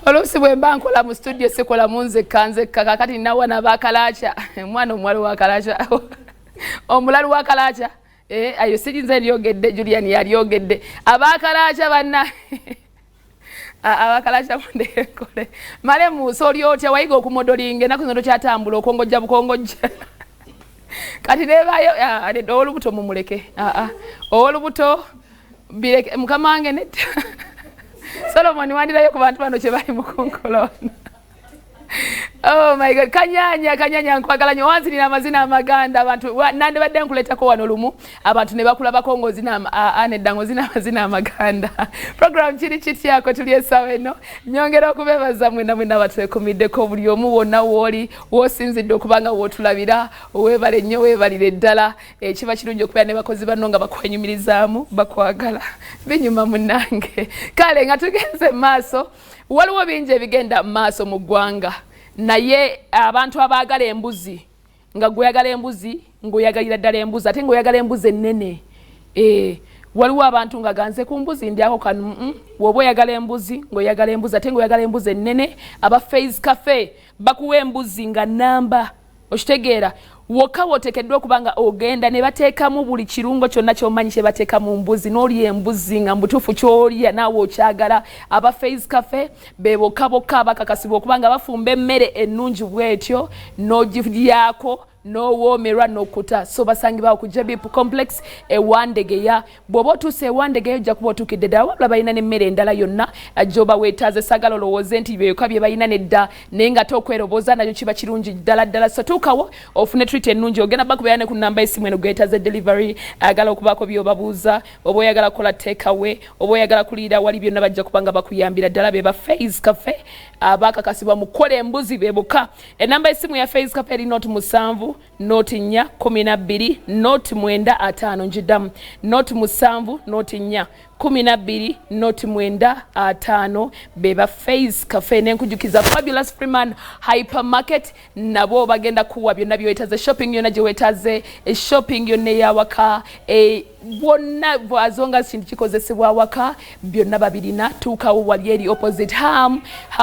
olusi bwe mba nkola mu studio sekola munze kanze kakati nawa na bakalacha mwana omwali wa kalacha omulali wa kalacha ayo sijinze lyogedde Julian yalyogedde abakalacha banna abakalacha munde kole male mu solyo otya wayiga okumodolinga naku ndo kyatambula okongojja bukongojja kati nebayo ade olubuto mumuleke olubuto bileke mukamange net Solomon wandirayo ku bantu bano kye bali mu konkolona. Oh my God, kanyanya nkwagala nnyo wanzirira amazina amaganda abantu nande badde nkuletako wano lumu abantu ne bakulabako ng'ozina nedda ng'ozina amazina amaganda. Program kiri kityako tuli essaawa eno nyongera okubeebaza mwena batwekumiddeko buli omu wonna wooli w'osinzidde okubanga w'otulabira weebale nnyo weebalire ddala kiba kirungi okubeera ne bakozi banno nga bakwenyumirizaamu bakwagala binyuma munnange kale nga tugenze maaso waliwo bingi ebigenda maaso mu ggwanga naye abantu abaagala embuzi nga gweyagala embuzi ng'oyagalira ddala embuzi ate ng'oyagala embuzi ennene waliwo abantu nga ganze ku mbuzi ndyako kanu woba oyagala embuzi ng'oyagala embuzi ate ng'oyagala embuzi ennene aba Face Cafe bakuwa embuzi nga namba okitegeera wokka woteekeddwa okubanga ogenda ne bateekamu buli kirungo kyonna ky'omanyi kye bateeka mu mbuzi n'olya embuzi nga mbutuufu ky'olya naawe okyagala aba Face Cafe be bokka abakakasibwa okubanga bafumba emmere ennungi bw'etyo n'ogiryako n'owoomerwa n'okkuta so basangibwawo ku JBP Complex ewandegeya bw'oba otuuse ewandegeya ojja kuba otuukidde ddala wabula balina n'emmere endala yonna gy'oba weetaaze sagala olowooze nti byokka bye balina nedda naye nga tokwerobooza nayo kiba kirungi ddala so tuukawo ofune treat ennungi ogenda bakubeera ne ku nnamba y'essimu eno geetaaze delivery ayagala okubaako by'obabuuza oba oyagala kukola takeaway oba oyagala kuliira wali byonna bajja kubanga bakuyambira ddala be ba Face Cafe abakakasibwa mu kukola embuzi be bokka ennamba y'essimu ya Face Cafe eri noti 7 noti 4 12 noti 9 5 njiddamu noti 7 noti 4 12 noti 9 5 beba Face Cafe nenkujukiza Fabulous Freeman Hypermarket nabo bagenda kuwa byonna byetaze shopping yonna gye wetaze shopping yonna yawaka bonna bwazonga kintu kikozesebwa waka byonna babirina tuukawo wali eri opposite Ham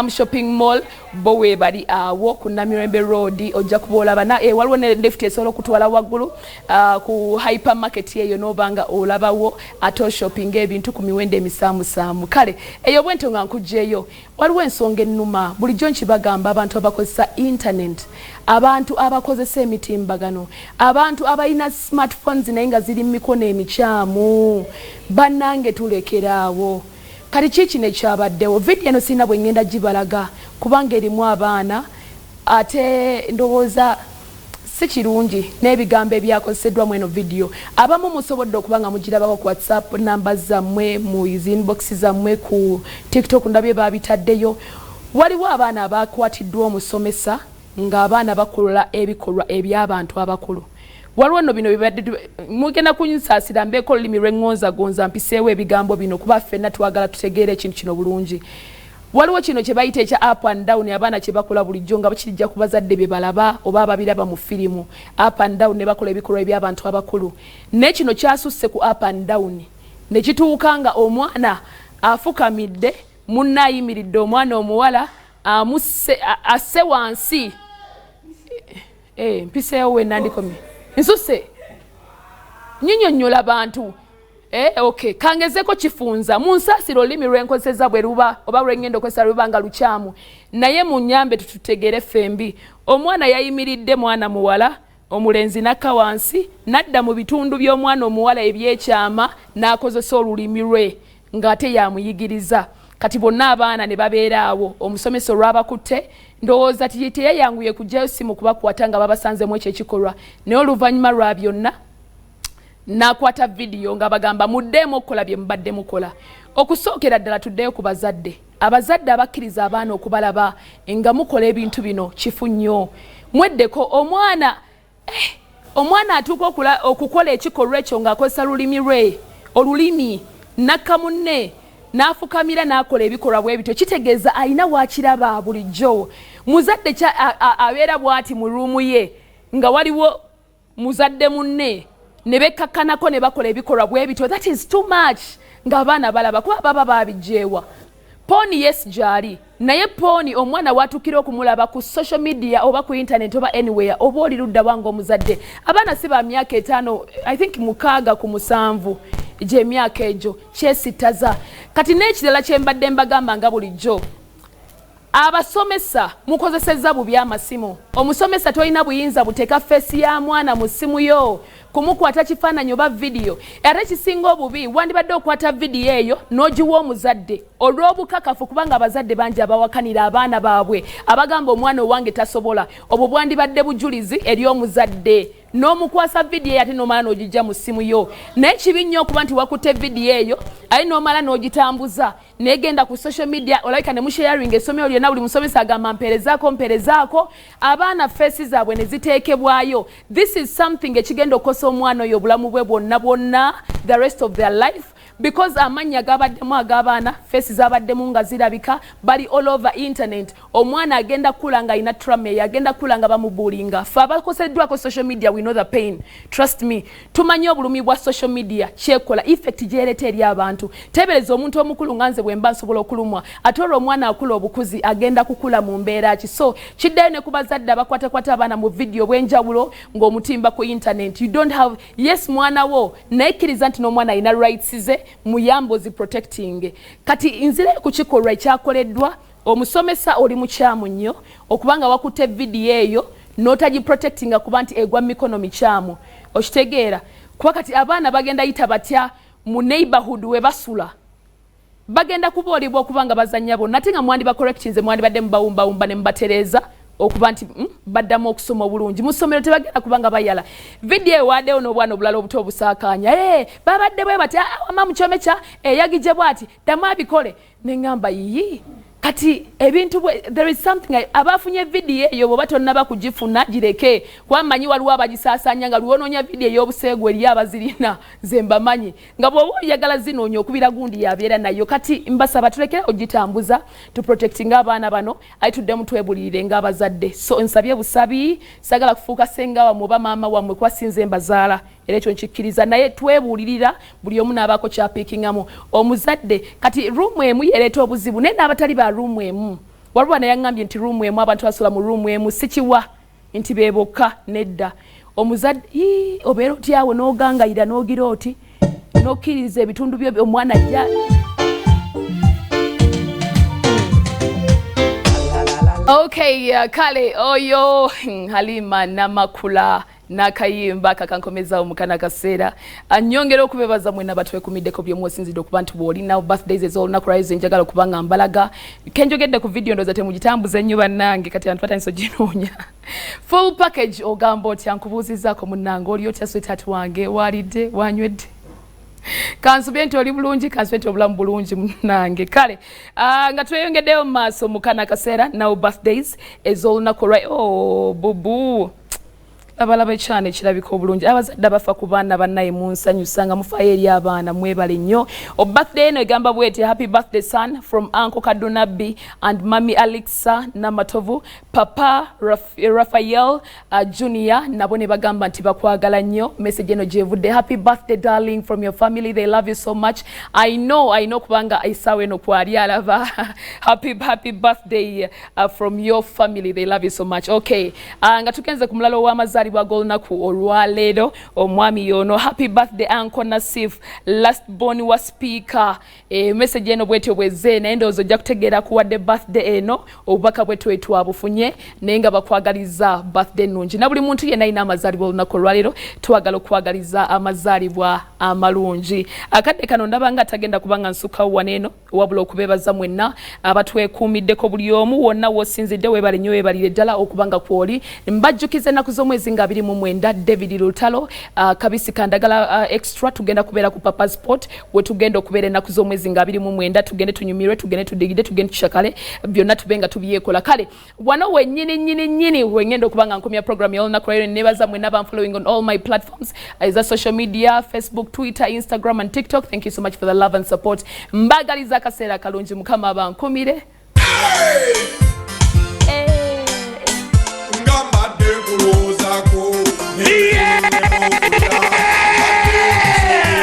Shopping Mall bowe bali awo ku Namirembe Road ojja kuboolaba na waliwo ne lift esobola okutwala waggulu ku hypermarket eyo n'obanga olabawo ato shopping ebintu ku miwendo emisaamusaamu kale eyo bwento nga nkugjeyo waliwo ensonga ennuma bulijjo nkibagamba abantu abakozesa internet abantu abakozesa emitimbagano abantu abalina smartphones naye nga ziri mu mikono emikyamu bannange tulekeraawo kati kiki ne kyabaddewo video eno sina bwe ngenda gibalaga kubanga erimu abaana ate ndowooza si kirungi n'ebigambo ebyakozeseddwa mu eno video abamu musobodde okubanga mugirabako ku WhatsApp namba zammwe mu inbox zammwe ku TikTok ndabye babitaddeyo waliwo abaana abakwatiddwa omusomesa ng'abaana bakola ebikolwa eby'abantu abakulu waliwo nno bino bibadde mugenda kunsaasira mbeeko olulimi lw'eŋŋonzagonza mpiseewo ebigambo bino kuba ffenna twagala tutegeere ekintu kino bulungi waliwo kino kye bayita ekya up and down abaana kye bakola bulijjo nga bakirijja ku bazadde be balaba oba ababiraba mu firimu up and down ne bakola ebikolwa eby'abantu abakulu naye kino kyasusse ku up and down ne kituuka nga omwana afukamidde munne ayimiridde omwana omuwala asse wansi mpiseewo we nandikomye nsuse nyinyonnyola abantu okay kangezeko kifunza munsaasira olulimi lwenkozesa bwe luba oba lwengenda okozesa luba nga lukyamu naye munyambe tututegere fembi omwana yayimiridde mwana muwala omulenzi nakka wansi nadda mu bitundu by'omwana omuwala ebyekyama n'akozesa olulimi lwe ng'ate yamuyigiriza kati bonna abaana ne babeera awo omusomesa olwabakutte ndowooza teyeyanguye kujjayo simu kubakwata nga babasanzemu ekyo ekikolwa naye oluvannyuma lwa byonna n'akwata video nga bagamba muddeemu okukola bye mubadde mukola okusookera ddala tuddeyo ku bazadde abazadde abakkiriza abaana okubalaba nga mukola ebintu bino kifu nnyo mweddeko omwana atuuka okukola ekikolwa ekyo ng'akozesa lulimi lwe olulimi nakka munne n'afukamira n'akola ebikolwa bwe bityo kitegeeza alina waakiraba bulijjo muzadde abeera bw'ati mu ruumu ye nga waliwo muzadde munne ne bekkakkanako ne bakola ebikolwa bwe bityo that is too much ng'abaana balaba kuba baba baabijjeewa poni yes jali naye poni omwana watukira okumulaba ku social media oba ku internet oba anywhere oba oli ludda wange omuzadde abaana si ba myaka 5 I think 6 ku 7 je myaka ejo kyesitaza kati n'ekirala kyembadde mbagamba nga bulijjo abasomesa mukozesezza bubi amasimu omusomesa toyina buyinza buteka face ya mwana mu simu yo kumukwata kifaananyi oba video era kisinga obubi wandibadde okwata video eyo n'ogiwa omuzadde olw'obukakafu kubanga abazadde bangi abawakanira abaana baabwe abagamba omwana owange tasobola obwo bwandibadde bujulizi eri omuzadde n'omukwasa video ate n'omala n'ogijja mu simu yo naye kibi nnyo okuba nti wakutte video eyo ayi n'omala n'ogitambuza negenda ku social media olabika ne musharing esomero lyonna buli musomesa agamba mperezaako abaana faces zaabwe ne ziteekebwayo. This is something ekigenda okukosa omwana oyo obulamu bwe bwonna the rest of their life because amanya gabaddemu ag'abaana faces abaddemu nga zirabika bali all over internet omwana agenda kula nga ina trauma agenda kula nga bamubulinga fa abakoseddwako social media we know the pain trust me tumanyi obulumi bwa social media kyekola effect gyereta eri abantu tebereza omuntu omukulu nganze bwemba nsobola okulumwa ate olwo omwana akula obukuzi agenda kukula mu mbeera ki so kiddayo ne kubazadde abakwatakwata abaana mu video bw'enjawulo ng'omutimba ku internet you don't have yes mwana wo nayekkiriza nti n'omwana ayina rights ze muyambo zi protecting kati nzire ku kikolwa ekyakoleddwa omusomesa oli mukyamu nnyo okubanga wakutte video eyo n'otagi protecting kuba nti egwa mikono mikyamu okitegeera kuba kati abaana bagenda yita batya mu neighborhood we basula bagenda kuboolebwa okubanga bazannya bonna ate nga mwandi ba corrections mwandi badde mbawumbawumba ne mbatereza okuba nti baddamu okusoma obulungi mu ssomero tebagenda kubanga bayala video ewaddewo n'obwana obulala obuto obusaakaanya babadde bwe bati wama mukyomekya yagije bwati ddamu abikole ne ngamba yiyi kati ebintu there is something abafunye video eyo bwe batonnaba kugifuna gireke kwamanyi waliwo abagisaasanya nga luwonoonya video ey'obuseegu eri abazirina ze mbamanyi nga bw'oba oyagala zinoonya okubira gundi yabeera nayo kati mbasaba tulekere ogitambuza tu protecting abaana bano ayi tuddemu twebulirire ng'abazadde so nsabye busabi sagala kufuuka senga wamwe oba maama wamwe kwasinze mbazaala era ekyo nkikkiriza naye twebulirira buli omu n'abaako kyapiikingamu omuzadde kati room emu yereeta obuzibu naye n'abatali ba room emu waliwo nayaŋŋambye nti room emu abantu basula mu room emu sikiwa nti beebokka nedda omuzadde obeera otyawo n'ogangayira n'ogira oti n'okkiriza ebitundu byo omwana ajja okay kale oyo Halima Namakula nakayimba kakankomeza omukana kaseera anyongera okubebaza mwena batwekumiddeko byomwosinzidde okuba nti bw'olina birthdays ez'olunaku lwaizo njagala okubanga mbalaga kenjogedde ku video ndoza temugitambuza ennyo bannange kati abantu batandise oginoonya full package ogamba otya nkubuuzizaako munnange oli otya sweetheart wange walidde wanywedde kansubye nti oli bulungi kansubye nti obulamu bulungi munnange kale nga tweyongeddeyo mu maaso mukana kaseera now birthdays ez'olunaku lwa bubu abalaba ekyana ekirabika obulungi abazadde abafa ku baana bannaye munsanyusa nga mufaayo eri abaana mwebale nnyo birthday eno egamba bweti happy birthday son from Uncle Kadunabi and Mami Alexa Namatovu Papa Raphael Junior nabo ne bagamba nti bakwagala nnyo message eno gyevudde happy birthday darling from your family they love you so much I know kubanga isawe eno kwali alava happy birthday from your family they love you so much okay nga tukenze ku mulalo w'amazaalibwa g'olunaku olwaleero omwami yono happy birthday Uncle Nasif last born wa speaker message eno bwetyo bweze naye ndowooza ojja kutegeera kuwadde birthday eno obubaka bwetyo twabufunye naye nga bakwagaliza birthday nnungi na buli muntu yenna alina amazaalibwa olunaku olwaleero twagala okwagaliza amazaalibwa amalungi akadde kano ndaba nga tagenda kubanga nsukkawo waneeno wabula okubeebaza mwenna abatwekuumiddeko buli omu wonna w'osinzidde weebale nnyo weebalire ddala okubanga kwoli mbajjukiza ennaku z'omwezi nga 29 David Lutalo kabisi kandagala extra tugenda kubeera ku Papa Sport we tugenda okubeera ennaku z'omwezi nga 29 tugende tunyumirwe tugende tudigide tugende tushakale byonna tubenga tubyekola kale wano wennyini wengenda okubanga nkomya program ya olunaku lwaleero nebaza mwenna ba following on all my platforms as social media Facebook Twitter Instagram and TikTok thank you so much for the love and support mbagaliza akaseera kalungi mukama abankumire ngamba de kulozako